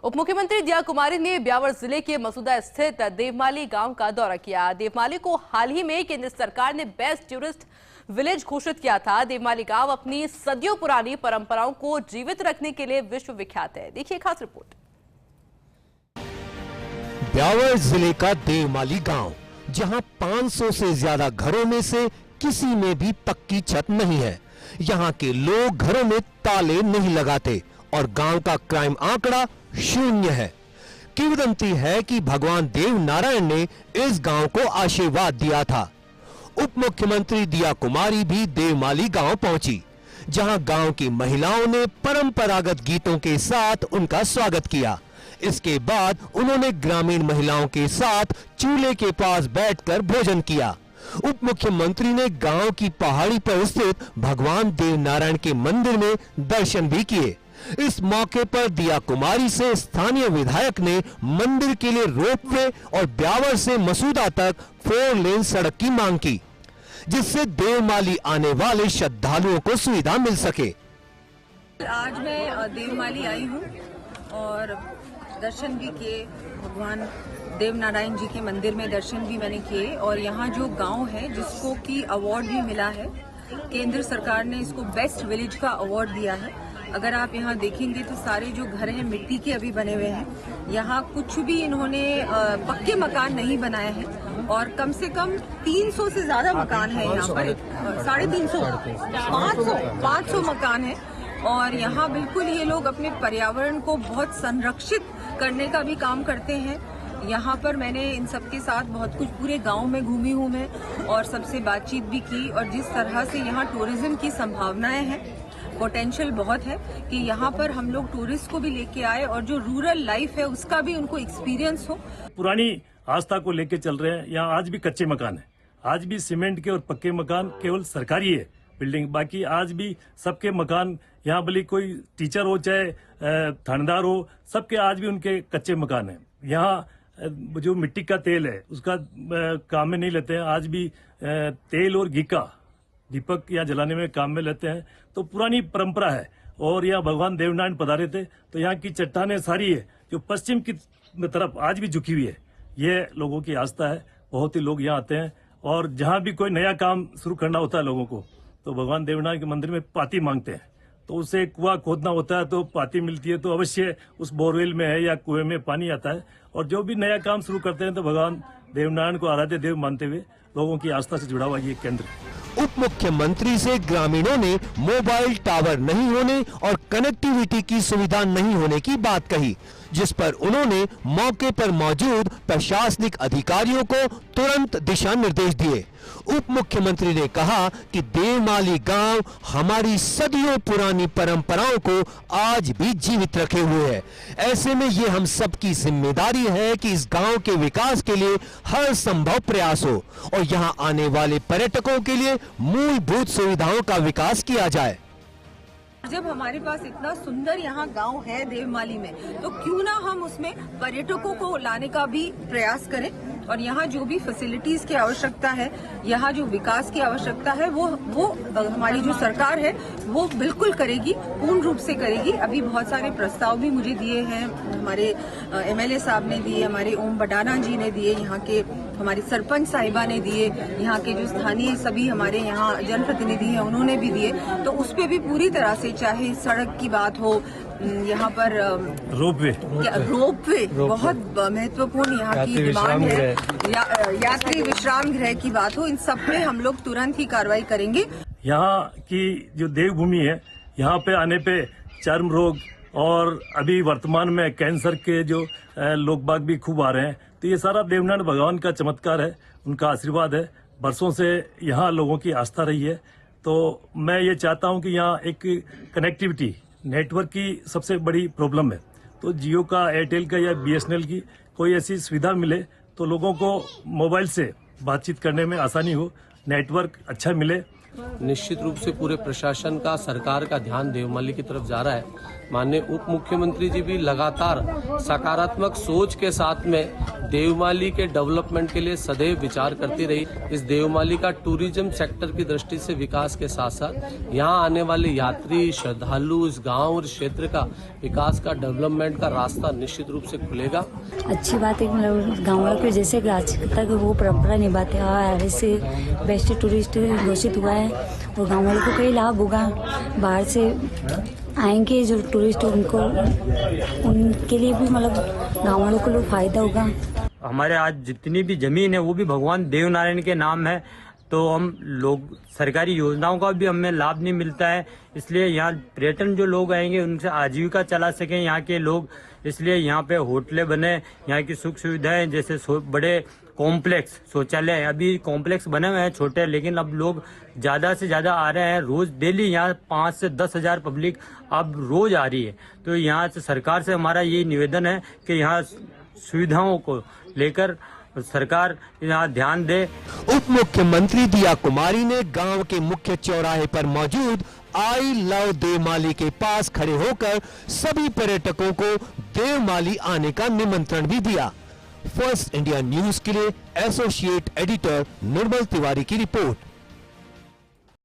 उप मुख्यमंत्री दिया कुमारी ने ब्यावर जिले के मसूदा स्थित देवमाली गांव का दौरा किया। देवमाली को हाल ही में केंद्र सरकार ने बेस्ट टूरिस्ट विलेज घोषित किया था। देवमाली गांव अपनी सदियों पुरानी परंपराओं को जीवित रखने के लिए विश्व विख्यात है। देखिए खास रिपोर्ट। ब्यावर जिले का देवमाली गांव, जहां 500 से ज्यादा घरों में से किसी में भी पक्की छत नहीं है। यहाँ के लोग घरों में ताले नहीं लगाते और गांव का क्राइम आंकड़ा 0 है। किंवदंती है कि भगवान देव नारायण ने इस गांव को आशीर्वाद दिया था। उप मुख्यमंत्री दिया कुमारी भी देवमाली गांव पहुंची, जहां गांव की महिलाओं ने परंपरागत गीतों के साथ उनका स्वागत किया। इसके बाद उन्होंने ग्रामीण महिलाओं के साथ चूल्हे के पास बैठकर भोजन किया। उप मुख्यमंत्री ने गांव की पहाड़ी पर स्थित भगवान देव नारायण के मंदिर में दर्शन भी किए। इस मौके पर दिया कुमारी से स्थानीय विधायक ने मंदिर के लिए रोपवे और ब्यावर से मसूदा तक 4 लेन सड़क की मांग की, जिससे देवमाली आने वाले श्रद्धालुओं को सुविधा मिल सके। आज मैं देवमाली आई हूँ और दर्शन भी किए, भगवान देव नारायण जी के मंदिर में दर्शन भी मैंने किए। और यहाँ जो गांव है जिसको की अवार्ड भी मिला है, केंद्र सरकार ने इसको बेस्ट विलेज का अवार्ड दिया है। अगर आप यहाँ देखेंगे तो सारे जो घर हैं मिट्टी के अभी बने हुए हैं। यहाँ कुछ भी इन्होंने पक्के मकान नहीं बनाए हैं और कम से कम 300 से ज्यादा मकान है यहाँ पर, 350 500 मकान है। और यहाँ बिल्कुल ये लोग अपने पर्यावरण को बहुत संरक्षित करने का भी काम करते हैं। यहाँ पर मैंने इन सबके साथ बहुत कुछ पूरे गांव में घूमी हूँ मैं और सबसे बातचीत भी की। और जिस तरह से यहाँ टूरिज्म की संभावनाएं हैं, पोटेंशियल बहुत है कि यहाँ पर हम लोग टूरिस्ट को भी लेके आए और जो रूरल लाइफ है उसका भी उनको एक्सपीरियंस हो। पुरानी आस्था को लेके चल रहे हैं। यहाँ आज भी कच्चे मकान है, आज भी सीमेंट के और पक्के मकान केवल सरकारी है बिल्डिंग। बाकी आज भी सबके मकान, यहाँ भले कोई टीचर हो चाहे थानेदार हो, सबके आज भी उनके कच्चे मकान हैं। यहाँ जो मिट्टी का तेल है उसका काम में नहीं लेते हैं। आज भी तेल और घी का दीपक यहाँ जलाने में काम में लेते हैं। तो पुरानी परंपरा है। और यहाँ भगवान देवनारायण पधारे थे तो यहाँ की चट्टानें सारी है जो पश्चिम की तरफ आज भी झुकी हुई है। ये लोगों की आस्था है। बहुत ही लोग यहाँ आते हैं और जहाँ भी कोई नया काम शुरू करना होता है लोगों को, तो भगवान देवनारायण के मंदिर में पाती मांगते हैं। तो उसे कुआं खोदना होता है तो पाती मिलती है, तो अवश्य उस बोरवेल में है या कुएं में पानी आता है। और जो भी नया काम शुरू करते हैं तो भगवान देवनारायण को आराध्य देव मानते हुए लोगों की आस्था से जुड़ा हुआ ये केंद्र है। उप मुख्यमंत्री से ग्रामीणों ने मोबाइल टावर नहीं होने और कनेक्टिविटी की सुविधा नहीं होने की बात कही, जिस पर उन्होंने मौके पर मौजूद प्रशासनिक अधिकारियों को तुरंत दिशा निर्देश दिए। उप मुख्यमंत्री ने कहा कि देवमाली गांव हमारी सदियों पुरानी परंपराओं को आज भी जीवित रखे हुए है। ऐसे में ये हम सबकी जिम्मेदारी है कि इस गांव के विकास के लिए हर संभव प्रयास हो और यहां आने वाले पर्यटकों के लिए मूलभूत सुविधाओं का विकास किया जाए। जब हमारे पास इतना सुंदर यहाँ गांव है देवमाली में, तो क्यों ना हम उसमें पर्यटकों को लाने का भी प्रयास करें। और यहाँ जो भी फैसिलिटीज की आवश्यकता है, यहाँ जो विकास की आवश्यकता है, वो हमारी जो सरकार है वो बिल्कुल करेगी, पूर्ण रूप से करेगी। अभी बहुत सारे प्रस्ताव भी मुझे दिए हैं, हमारे MLA साहब ने दिए, हमारे ओम बडाना जी ने दिए, यहाँ के हमारी सरपंच साहिबा ने दिए, यहाँ के जो स्थानीय सभी हमारे यहाँ जनप्रतिनिधि हैं उन्होंने भी दिए। तो उस पर भी पूरी तरह से, चाहे सड़क की बात हो, यहाँ पर रोपवे बहुत महत्वपूर्ण यहाँ की डिमांड है, यात्री विश्राम गृह की बात हो, इन सब पे हम लोग तुरंत ही कार्रवाई करेंगे। यहाँ की जो देवभूमि है, यहाँ पे आने पे चर्म रोग और अभी वर्तमान में कैंसर के जो लोग बाग भी खूब आ रहे हैं। तो ये सारा देवनारायण भगवान का चमत्कार है, उनका आशीर्वाद है। बरसों से यहाँ लोगों की आस्था रही है। तो मैं ये चाहता हूँ कि यहाँ एक कनेक्टिविटी, नेटवर्क की सबसे बड़ी प्रॉब्लम है। तो जियो का, एयरटेल का या BSNL की कोई ऐसी सुविधा मिले तो लोगों को मोबाइल से बातचीत करने में आसानी हो, नेटवर्क अच्छा मिले निश्चित रूप से पूरे प्रशासन का, सरकार का ध्यान देवमाली की तरफ जा रहा है। माननीय उप मुख्यमंत्री जी भी लगातार सकारात्मक सोच के साथ में देवमाली के डेवलपमेंट के लिए सदैव विचार करती रही। इस देवमाली का टूरिज्म सेक्टर की दृष्टि से विकास के साथ साथ यहाँ आने वाले यात्री, श्रद्धालु, इस गांव और क्षेत्र का विकास का, डेवलपमेंट का रास्ता निश्चित रूप से खुलेगा। अच्छी बात है, मतलब गाँव वालों के जैसे आज तक वो परंपरा निभाते हैं, इससे बेस्ट टूरिस्ट घोषित हुआ है और गाँव वालों को कई लाभ होगा। बाहर से आएंगे जो टूरिस्ट, उनके लिए भी मतलब गाँव वालों को फायदा होगा। हमारे आज जितनी भी जमीन है वो भी भगवान देवनारायण के नाम है, तो हम लोग सरकारी योजनाओं का भी हमें लाभ नहीं मिलता है। इसलिए यहाँ पर्यटन जो लोग आएंगे उनसे आजीविका चला सकें यहाँ के लोग, इसलिए यहाँ पे होटलें बने, यहाँ की सुख सुविधाएं जैसे बड़े कॉम्प्लेक्स, शौचालय, अभी कॉम्प्लेक्स बने हुए हैं छोटे, लेकिन अब लोग ज़्यादा से ज़्यादा आ रहे हैं। रोज़ डेली यहाँ 5 से 10 हज़ार पब्लिक अब रोज़ आ रही है। तो यहाँ से सरकार से हमारा ये निवेदन है कि यहाँ सुविधाओं को लेकर सरकार यहाँ ध्यान दे। उप मुख्यमंत्री दिया कुमारी ने गांव के मुख्य चौराहे पर मौजूद आई लव देवमाली के पास खड़े होकर सभी पर्यटकों को देवमाली आने का निमंत्रण भी दिया। फर्स्ट इंडिया न्यूज के लिए एसोसिएट एडिटर निर्मल तिवारी की रिपोर्ट।